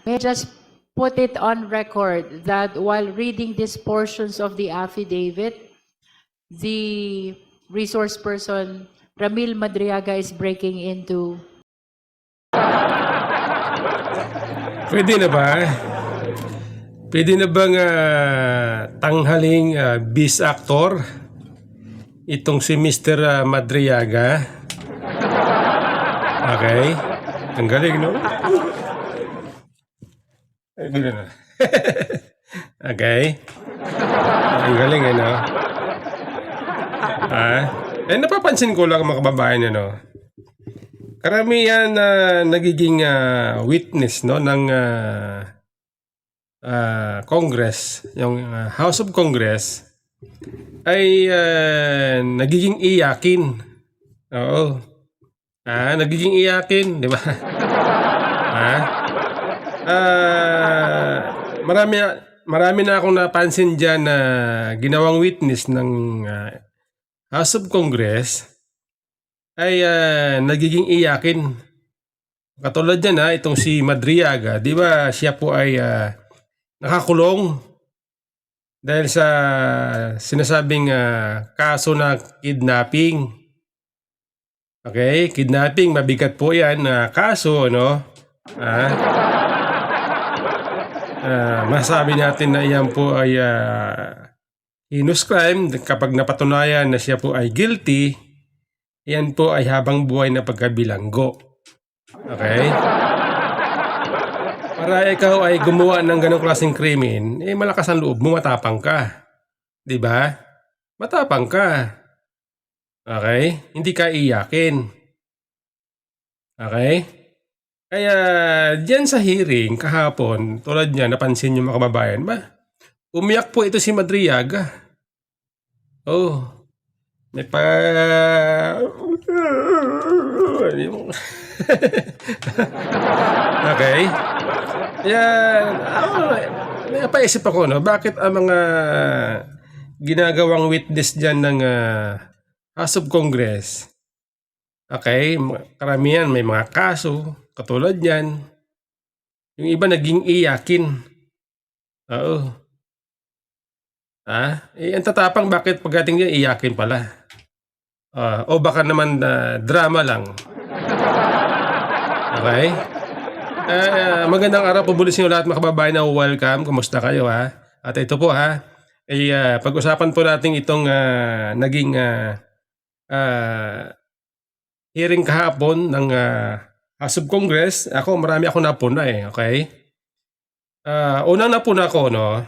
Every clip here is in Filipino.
May I just put it on record that while reading these portions of the affidavit, the resource person, Ramil Madriaga, is breaking into... Pwede na ba? Pwede na bang tanghaling bis actor itong si Mr. Madriaga? Okay. Ang galing, no? Gano'n na. Okay. Ang galing, no? Napapansin ko lang mga kababayan, no? Karamihan na nagiging witness, no, ng Congress, yung House of Congress, ay nagiging iyakin. Oo. Nagiging iyakin, di ba? Marami na akong napansin dyan na ginawang witness ng House of Congress ay nagiging iyakin. Katulad yan itong si Madriaga, di ba siya po ay nakakulong dahil sa sinasabing kaso na kidnapping. Okay, kidnapping, mabigat po yan kaso, no? Masabi natin na yan po ay heinous crime kapag napatunayan na siya po ay guilty. Yan po ay habang buhay na pagkabilanggo. Okay? Para ikaw ay gumawa ng ganong klaseng krimen, malakas ang loob mo, matapang ka. Di ba? Matapang ka. Okay? Hindi ka iyakin. Okay? Kaya diyan sa hearing kahapon, tulad niya, napansin niyo mga kababayan, umiyak po ito si Madriaga. Oh. May Okay? Yan. Napaisip ako, no? Bakit ang mga ginagawang witness dyan ng House of Congress, okay, karamihan may mga kaso, katulad yan. Yung iba naging iyakin. Oo. Ang tatapang, bakit pagdating niya iyakin pala? O baka naman drama lang. Okay? Magandang araw po muli sa inyo lahat mga kababayan na welcome. Kumusta kayo At ito po pag-usapan po natin itong naging hearing kahapon ng House of Congress. Marami ako napuna okay? Unang napuna ko, no?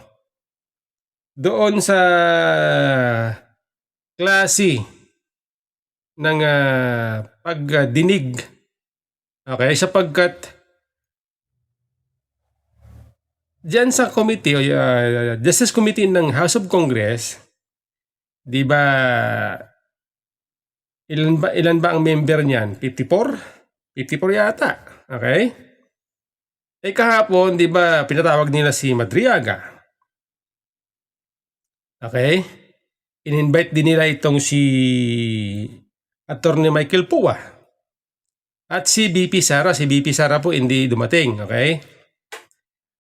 Doon sa klase ng pagdinig. Okay? Sapagkat diyan sa committee, Justice Committee ng House of Congress, di ba, ilan ba ang member niyan? 54? 54 yata. Okay? Kahapon, di ba, pinatawag nila si Madriaga. Okay? In-invite din nila itong si Attorney Michael Pua. At si BP Sara. Si BP Sara po hindi dumating. Okay?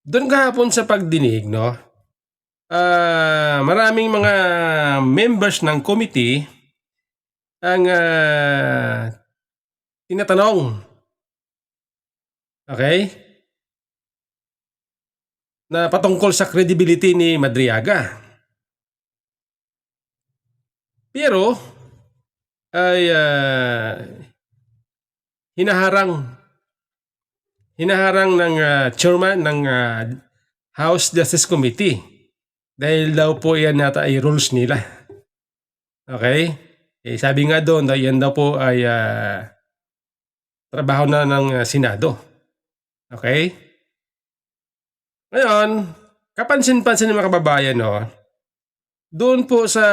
Doon kahapon sa pagdinig, no? Maraming mga members ng committee ang tinatanong. Okay? Na patungkol sa credibility ni Madriaga. Pero ay hinaharang ng chairman ng House Justice Committee dahil daw po yan nata ay rules nila. Okay? Sabi nga doon na yan daw po ay trabaho na ng Senado. Okay? Ngayon, kapansin-pansin ng mga kababayan, no? Doon po sa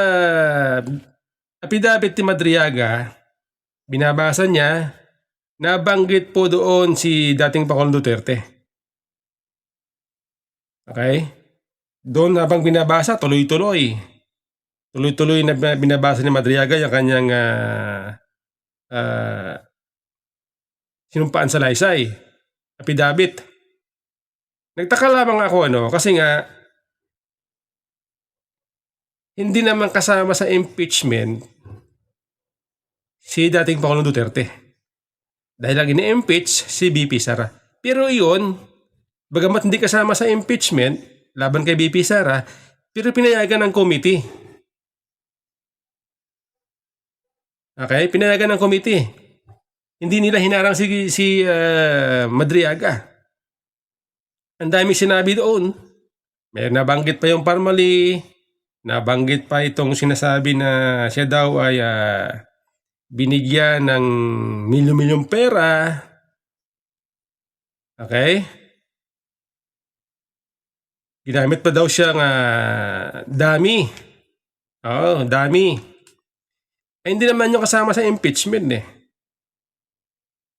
affidavit ni Madriaga, binabasa niya, nabanggit po doon si dating Pangulong Duterte. Okay? Doon habang binabasa, tuloy-tuloy. Tuloy-tuloy na binabasa ni Madriaga yung kanyang sinumpaan sa laysay, affidavit. Nagtaka lamang ako kasi nga hindi naman kasama sa impeachment si dating Pangulong Duterte. Dahil lang ini-impeach si BP Sara. Pero iyon, bagamat hindi kasama sa impeachment laban kay BP Sara, pero pinayagan ng committee. Okay? Pinayagan ng committee. Hindi nila hinarang si Madriaga. Ang dami sinabi doon. May nabanggit pa yung Parmali, nabanggit pa itong sinasabi na siya daw ay binigyan ng milyon-milyong pera. Okay? Ginamit pa daw siyang dami. Oo, dami. Ay, hindi naman yung kasama sa impeachment eh.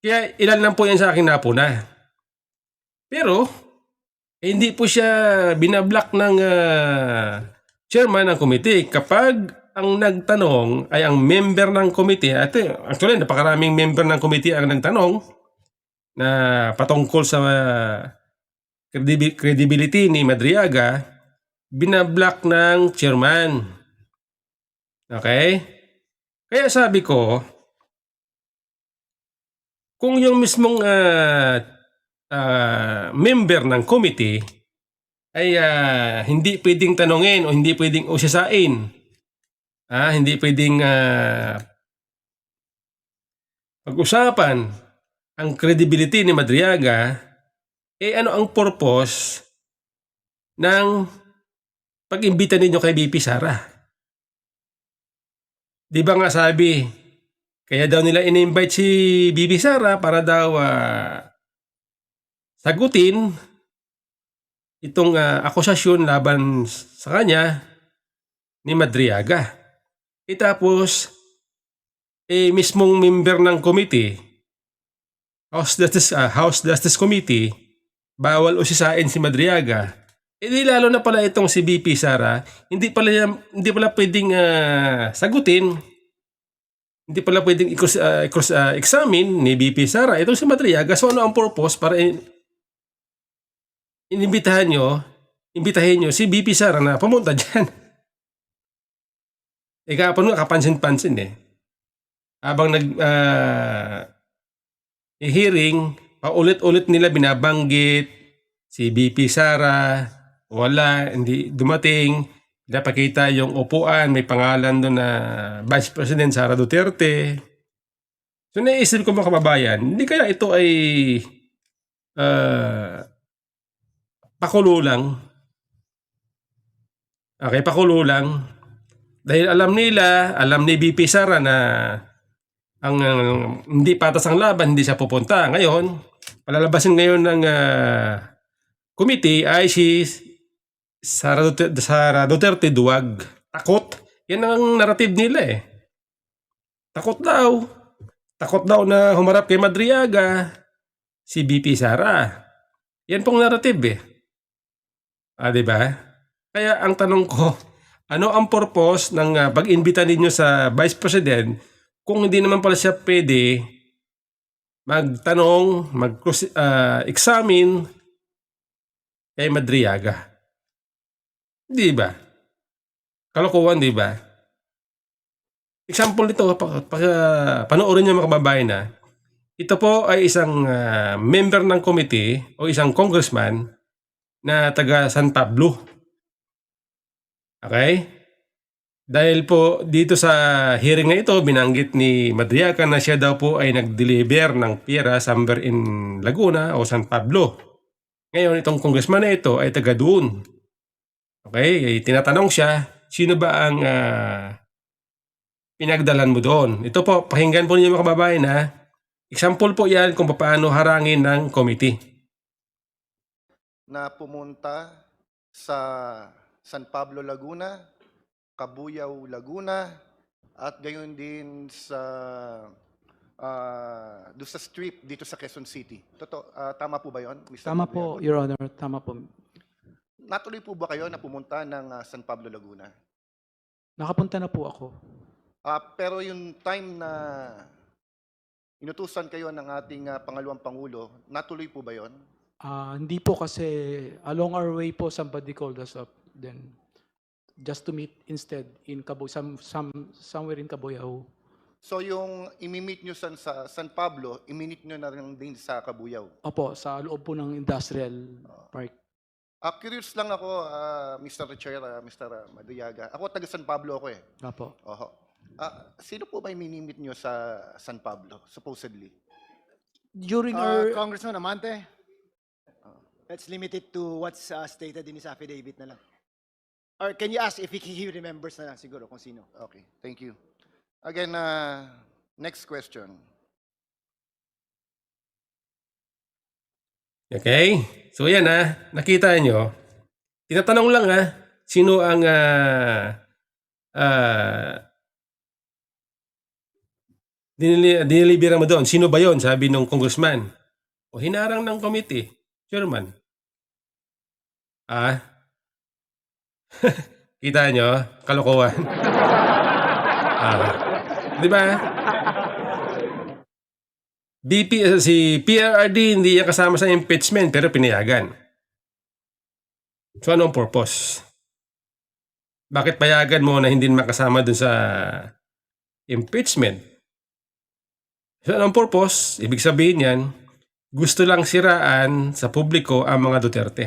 Kaya ilan lang po yan sa akin napuna. Pero, hindi po siya binablock ng chairman ng committee. Kapag ang nagtanong ay ang member ng committee, at actually napakaraming member ng committee ang nagtanong na patungkol sa credibility ni Madriaga, binablock ng chairman. Okay? Kaya sabi ko, kung yung mismong member ng committee ay hindi pwedeng tanungin o hindi pwedeng usisain, hindi pwedeng pag-usapan ang credibility ni Madriaga, ano ang purpose ng pag-imbita ninyo kay BP Sara? Di ba nga sabi, kaya daw nila in-invite si BP Sara para daw sagutin itong akusasyon laban sa kanya ni Madriaga. Tapos, mismong member ng committee, House Justice Committee, bawal usisain si Madriaga. Di lalo na pala itong si BP Sara, hindi pala pwedeng sagutin, hindi pala pwedeng examine ni BP Sara itong si Madriaga. So ano ang purpose para imbitahin nyo si BP Sara na pumunta dyan? Kapano kapansin-pansin habang hearing, paulit-ulit nila binabanggit si BP Sara, wala, hindi dumating. Napakita yung upuan, may pangalan doon na Vice President Sara Duterte. So naisip ko mga kababayan, hindi kaya ito ay pakulo lang. Okay, pakulo lang. Dahil alam ni BP Sara na ang hindi patas ang laban, hindi siya pupunta. Ngayon, palalabasin ngayon ng committee ay si Sara Duterte duwag. Takot. Yan ang narrative nila Takot daw. Takot daw na humarap kay Madriaga si BP Sara. Yan pong narrative diba? Kaya ang tanong ko, ano ang purpose ng pag-imbita ninyo sa Vice President kung hindi naman pala siya pwede magtanong, mag-examine kay Madriaga? Di ba? Kalokohan, di ba? Example nito, panoorin niyo mga kababayan ito po ay isang member ng committee o isang congressman na taga San Pablo. Okay? Dahil po dito sa hearing na ito, binanggit ni Madriaga na siya daw po ay nag-deliver ng pera somewhere in Laguna o San Pablo. Ngayon, itong congressman na ito ay taga doon. Okay? Tinatanong siya, sino ba ang pinagdalan mo doon? Ito po, pakinggan po niyo mga kababayan Example po yan kung paano harangin ng committee. Na pumunta sa San Pablo, Laguna, Cabuyao, Laguna, at gayon din sa doon sa strip dito sa Quezon City. Tama po ba 'yon, Mr. Tama po, Gabriel? Your Honor. Tama po. Natuloy po ba kayo na pumunta ng San Pablo, Laguna? Nakapunta na po ako. Pero yung time na inutusan kayo ng ating pangalawang Pangulo, natuloy po ba 'yon? Hindi po kasi along our way po somebody called us up. Then just to meet instead in somewhere in Cabuyao. So yung imi-meet nyo sa San Pablo, imi-meet nyo na rin din sa Cabuyao. Opo, sa loob po ng industrial park. Curious lang ako, Mr. Chair, Mr. Madriaga. Ako taga San Pablo ako eh. Opo. Oho. Sino po ba mini-meet nyo sa San Pablo, supposedly? During our Congressman Amante, let's limit it to what's stated in his affidavit na lang. Or can you ask if he remembers na lang siguro kung sino? Okay, thank you. Again, next question. Okay? So yan nakita nyo. Tinatanong lang sino ang dinilibera mo doon? Sino ba yon? Sabi nung congressman. O hinarang ng committee, chairman. Kita nyo? Kalokohan. Di ba? Si PRRD hindi yan kasama sa impeachment pero pinayagan. So anong purpose? Bakit payagan mo na hindi makasama dun sa impeachment? So anong purpose? Ibig sabihin yan, gusto lang siraan sa publiko ang mga Duterte.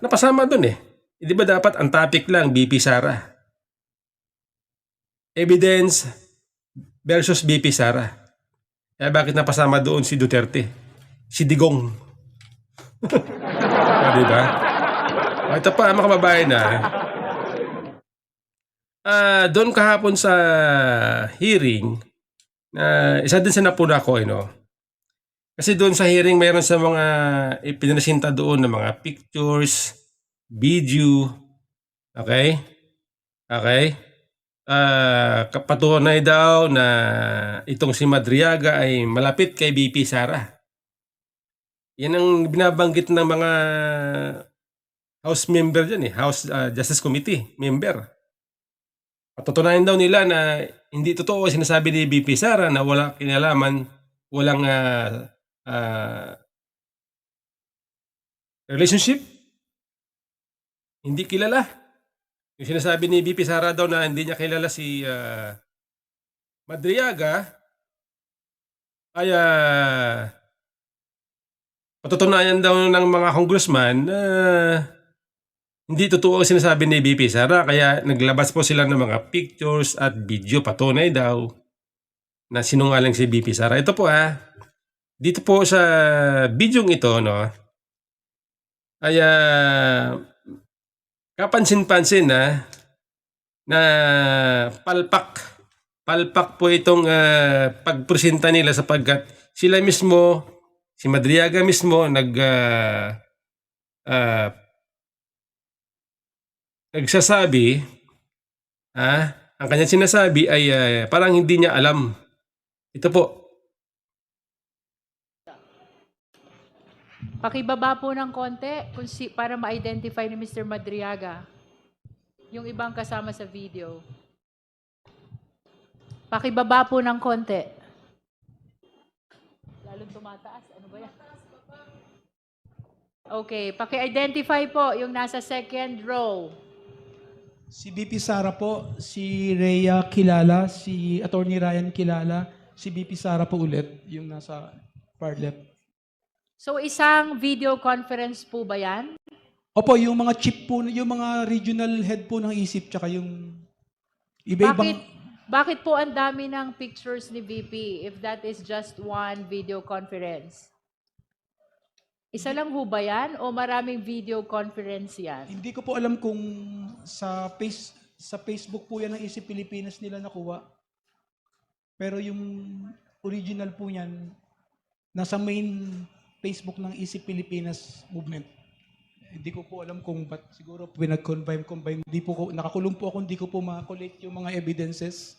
Napasama dun Di ba dapat ang topic lang, BP Sara? Evidence versus BP Sara. Bakit napasama doon si Duterte? Si Digong. Diba? Ito pa, mga kababayan doon kahapon sa hearing, isa din sa napuna ko, Kasi doon sa hearing, mayroon sa mga ipinasinta doon ng mga pictures, video, okay? Patunay daw na itong si Madriaga ay malapit kay BP Sara. Yan ang binabanggit ng mga House member dyan House Justice Committee member. Patutunayan daw nila na hindi totoo sinasabi ni BP Sara na wala kinalaman, walang relationship. Hindi kilala. Yung sinasabi ni BP Sara daw na hindi niya kilala si Madriaga ay patutunayan daw ng mga congressman na hindi totoo ang sinasabi ni BP Sara, kaya naglabas po sila ng mga pictures at video patunay daw na sinungaling si BP Sara. Ito po dito po sa video ito ay kapansin-pansin na palpak po itong pagpresenta nila sapagkat sila mismo, si Madriaga mismo nagsasabi, ang kanyang sinasabi ay parang hindi niya alam. Ito po. Pakibaba po ng konti para ma-identify ni Mr. Madriaga yung ibang kasama sa video. Pakibaba po ng konti. Lalong tumataas. Ano ba yan? Okay, paki-identify po yung nasa second row. Si BP Sara po, si Rhea kilala, si Attorney Ryan kilala, si BP Sara po ulit, yung nasa far left. So isang video conference po ba yan? Opo, yung mga chief po, yung mga regional head po ng ISIP, tsaka yung iba-ibang... Bakit po ang dami ng pictures ni VP if that is just one video conference? Isa lang ho ba yan o maraming video conference yan? Hindi ko po alam kung sa Facebook po yan ng ISIP Pilipinas nila nakuha. Pero yung original po yan, nasa main Facebook ng ISIP Pilipinas movement. Hindi ko po alam kung ba't siguro pinag-combine. Hindi po nakakulong po ako, hindi ko po makakolect yung mga evidences.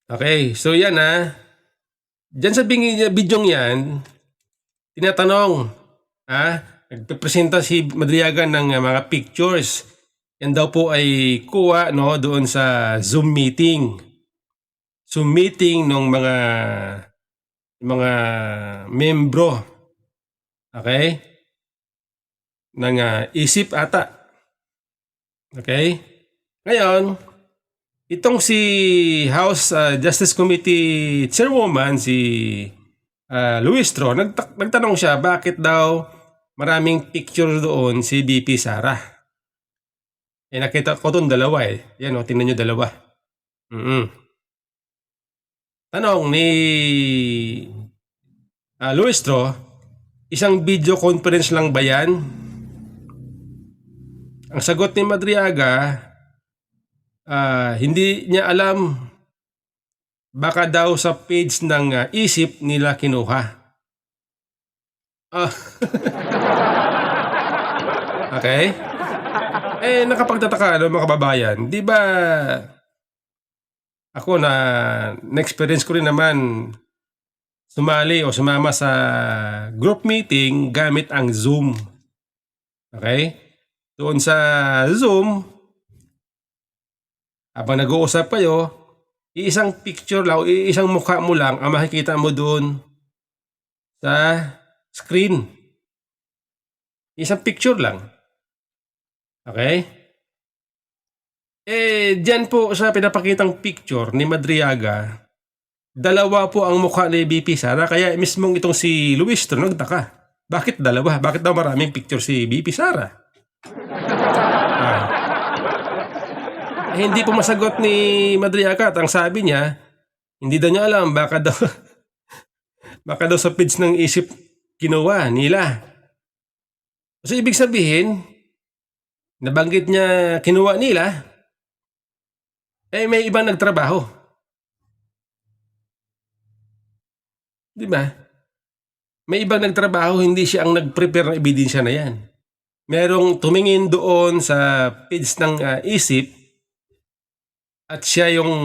Okay, so yan Diyan sa bidyong yan, tinatanong, nagpipresenta si Madriaga ng mga pictures. Yan daw po ay kuha doon sa Zoom meeting. submitting ng mga membro, okay, ng isip ata. Okay? Ngayon, itong si House Justice Committee Chairwoman, si Luistro, nagtanong siya bakit daw maraming picture doon si BP Sara. Nakita ko doon dalawa eh. Yan o, tingnan nyo dalawa. Tanong ni Luistro, isang video conference lang ba yan? Ang sagot ni Madriaga, hindi niya alam, baka daw sa page ng isip nila kinuha. Okay? Nakapagtataka mga kababayan, di ba ako na-experience ko rin naman sumali o sumama sa group meeting gamit ang Zoom. Okay? Doon sa Zoom, habang nag-uusap kayo, iisang picture lang o iisang mukha mo lang ang makikita mo doon sa screen. Isang picture lang. Okay? Diyan po sa pinapakitang picture ni Madriaga, dalawa po ang mukha ni BP Sara, kaya mismong itong si Luistro nagtaka. Bakit dalawa? Bakit daw maraming picture si BP Sara? Hindi po masagot ni Madriaga at ang sabi niya, hindi daw niya alam, baka daw sa page ng isip kinuha nila. So ibig sabihin, nabanggit niya kinuha nila, may ibang nagtrabaho. Di ba? May ibang nagtrabaho, hindi siya ang nag-prepare ng ebidensya na yan. Merong tumingin doon sa page ng isip at siya yung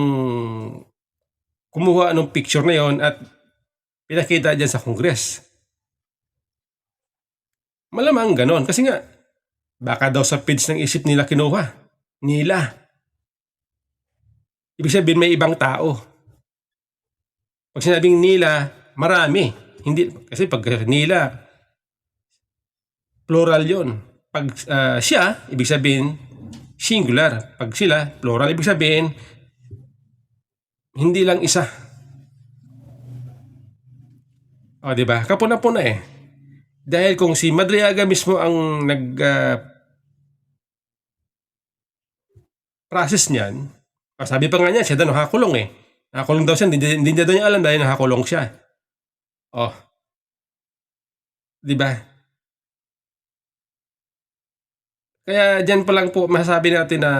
kumuha ng picture na yon at pinakita dyan sa Congress. Malamang ganon. Kasi nga, baka daw sa page ng isip nila kinuha. Nila. Ibig sabihin may ibang tao. Pag sinabing nila, marami. Hindi, kasi pag nila, plural yon. Pag siya, ibig sabihin, singular. Pag sila, plural. Ibig sabihin, hindi lang isa. O, diba? Kapuna-puna eh. Dahil kung si Madriaga mismo ang process niyan, sabi pa nga niya, siya daw nakakulong eh. Nakakulong daw siya, hindi daw niya alam dahil nakakulong siya. Oh. Diba? Kaya dyan pa lang po masasabi natin na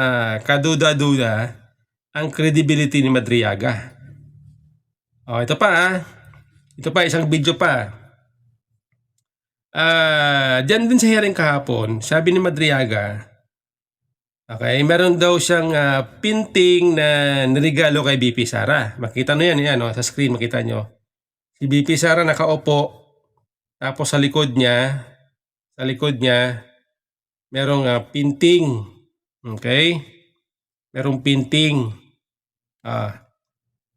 kaduda-duda ang credibility ni Madriaga. Oh, ito pa Ito pa, isang video pa. Dyan din sa hearing kahapon, sabi ni Madriaga, okay, meron daw siyang painting na nirigalo kay BP Sara. Makita nyo yan, sa screen makita nyo. Si BP Sara nakaupo, tapos sa likod niya, merong painting. Okay? Merong painting.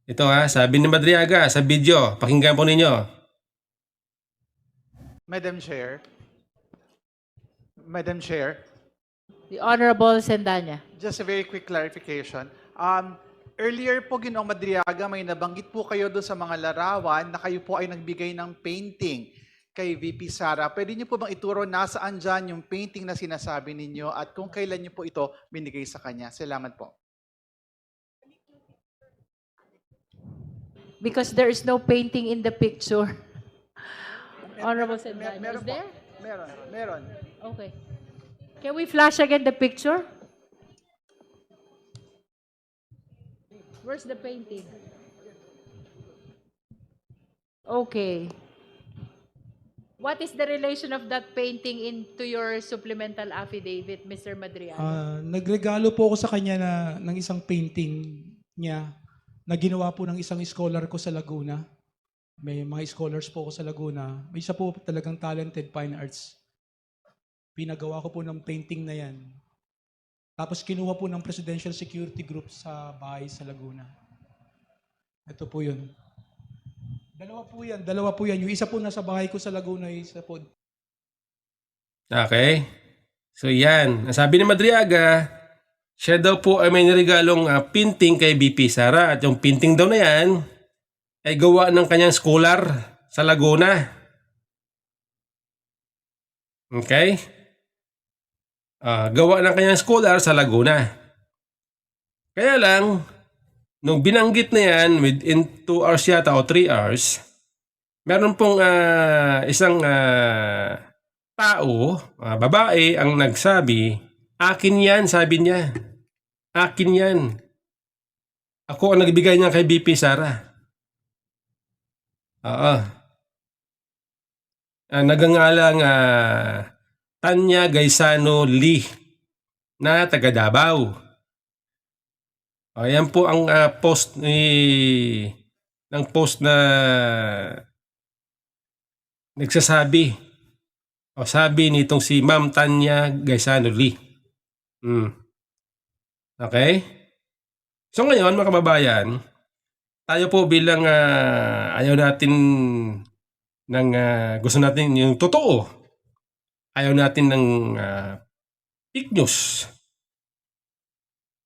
Ito sabi ni Madriaga sa video, pakinggan po ninyo. Madam Chair, The Honorable Sendanya. just a very quick clarification. Earlier po, Ginoong Madriaga, may nabanggit po kayo doon sa mga larawan na kayo po ay nagbigay ng painting kay VP Sara. Pwede niyo po bang ituro nasaan dyan yung painting na sinasabi ninyo at kung kailan niyo po ito binigay sa kanya? Salamat po. Because there is no painting in the picture. Honorable Sendanya, is po. there? Meron. Okay. Can we flash again the picture? Where's the painting? Okay. What is the relation of that painting into your supplemental affidavit, Mr. Madriaga? Nagregalo po ako sa kanya ng isang painting niya na ginawa po ng isang scholar ko sa Laguna. May mga scholars po ako sa Laguna. May isa po talagang talented fine arts. Pinagawa ko po ng painting na yan. Tapos kinuha po ng Presidential Security Group sa bahay sa Laguna. Ito po yun. Dalawa po yan. Yung isa po nasa bahay ko sa Laguna, yung isa po. Okay? So yan, ang sabi ni Madriaga, siya daw po ay may niregalong painting kay BP Sara at yung painting daw na yan ay gawa ng kanyang scholar sa Laguna. Okay? Gawa ng kanyang scholar sa Laguna. Kaya lang, nung binanggit na yan within 2 hours yata o 3 hours, meron pong isang tao, babae, ang nagsabi, akin yan, sabi niya. Akin yan. Ako ang nagbigay niya kay BP Sara. Oo. Nagangalang Tanya Gaisano Lee na taga Davao. Ayan po ang post ng post na nagsasabi o sabi nitong si Ma'am Tanya Gaisano Lee. Okay? So ngayon mga kababayan, tayo po bilang ayaw natin ng gusto natin yung totoo. Ayaw natin ng fake news.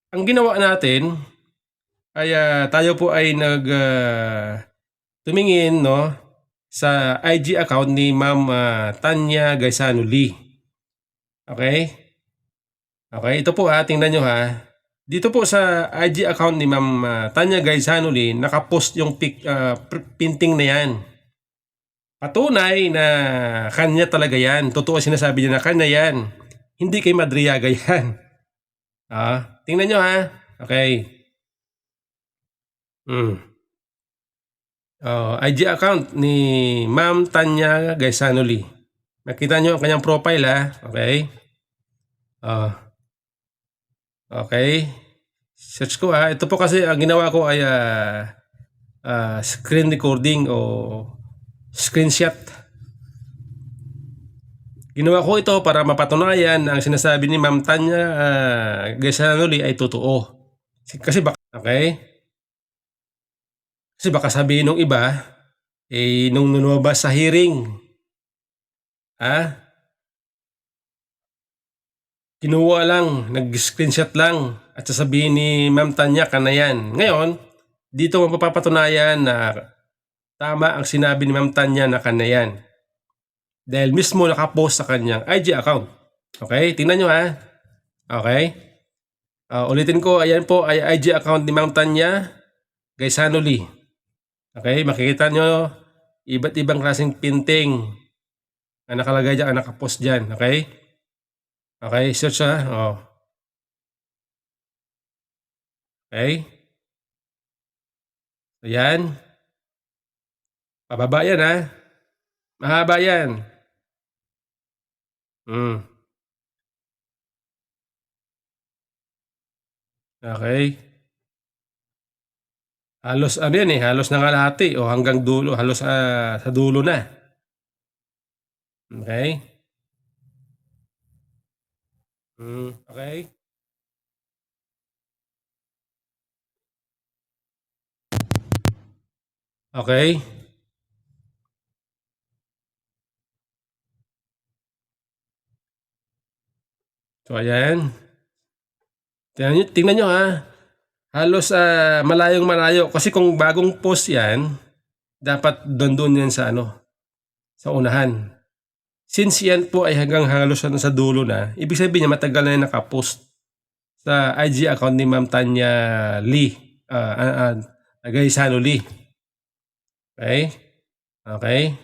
Ang ginawa natin ay tayo po ay tumingin no sa IG account ni Ma'am Tanya Gaisano Lee. Okay? Okay, ito po tingnan nyo ha. Dito po sa IG account ni Ma'am Tanya Gaisano Lee, nakapost yung painting na yan. Patunay na kanya talaga yan. Totoo sinasabi niya na kanya yan. Hindi kay Madriaga yan. Tingnan nyo ha. Okay. IG account ni Ma'am Tanya Gaisano Lee. Makita nyo ang kanyang profile ha. Okay. Okay. Search ko ha. Ito po kasi ang ginawa ko ay screen recording o screenshot. Ginawa ko ito para mapatunayan na ang sinasabi ni Ma'am Tanya Gaisano Lee ay totoo. Kasi baka, okay? Kasi baka sabihin ng iba, nung lumabas sa hearing, kinuha lang, nag-screenshot lang, at sasabihin ni Ma'am Tanya ka na yan. Ngayon, dito mapapatunayan na tama ang sinabi ni Ma'am Tanya na kanayan. Dahil mismo nakapost sa kanyang IG account. Okay? Tingnan nyo ha. Okay? Ulitin ko, ayan po ay IG account ni Ma'am Tanya Gaisano Lee. Okay? Makikita nyo iba't ibang klaseng painting na nakalagay dyan, nakapost dyan. Okay? Okay? Search ha. Okay? Ayan. Pababa yan ha. Mahaba yan. Okay. Halos ano yan halos nangalahati o hanggang dulo, halos sa dulo na. Okay. Okay. Okay. So ayan. Tingnan nyo ha. Halos malayong malayo. Kasi kung bagong post yan, dapat doon yan sa sa unahan. Since yan po ay hanggang halos sa dulo na, ibig sabihin niya matagal na yan nakapost sa IG account ni Ma'am Tanya Lee. Gaisano Lee. Okay? Okay?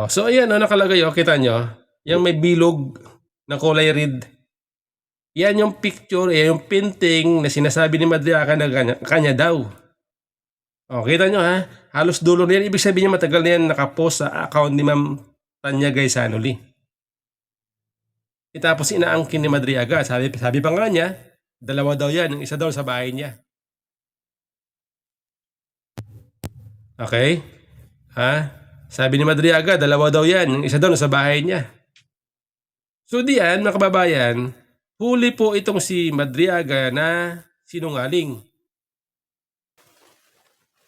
So ayan nakalagay kita nyo. Yung may bilog na kulay red. Yan yung picture, yan yung painting na sinasabi ni Madriaga na kanya daw. Kita nyo ha, halos dulo na yan. Ibig sabihin niya matagal na yan nakapost sa account ni Ma'am Tanya Gaisano Lee. Tapos inaangkin ni Madriaga. Sabi pa nga niya, dalawa daw yan, yung isa daw sa bahay niya. Okay? Sabi ni Madriaga, dalawa daw yan, yung isa daw sa bahay niya. So diyan, mga kababayan, huli po itong si Madriaga na sinungaling.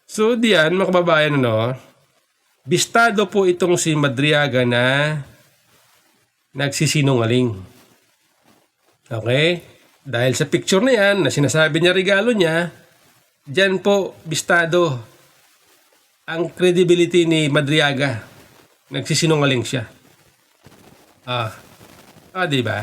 So diyan, mga kababayan, ano, bistado po itong si Madriaga na nagsisinungaling. Okay? Dahil sa picture na yan, na sinasabi niya regalo niya, diyan po bistado ang credibility ni Madriaga. Nagsisinungaling siya. Di ba?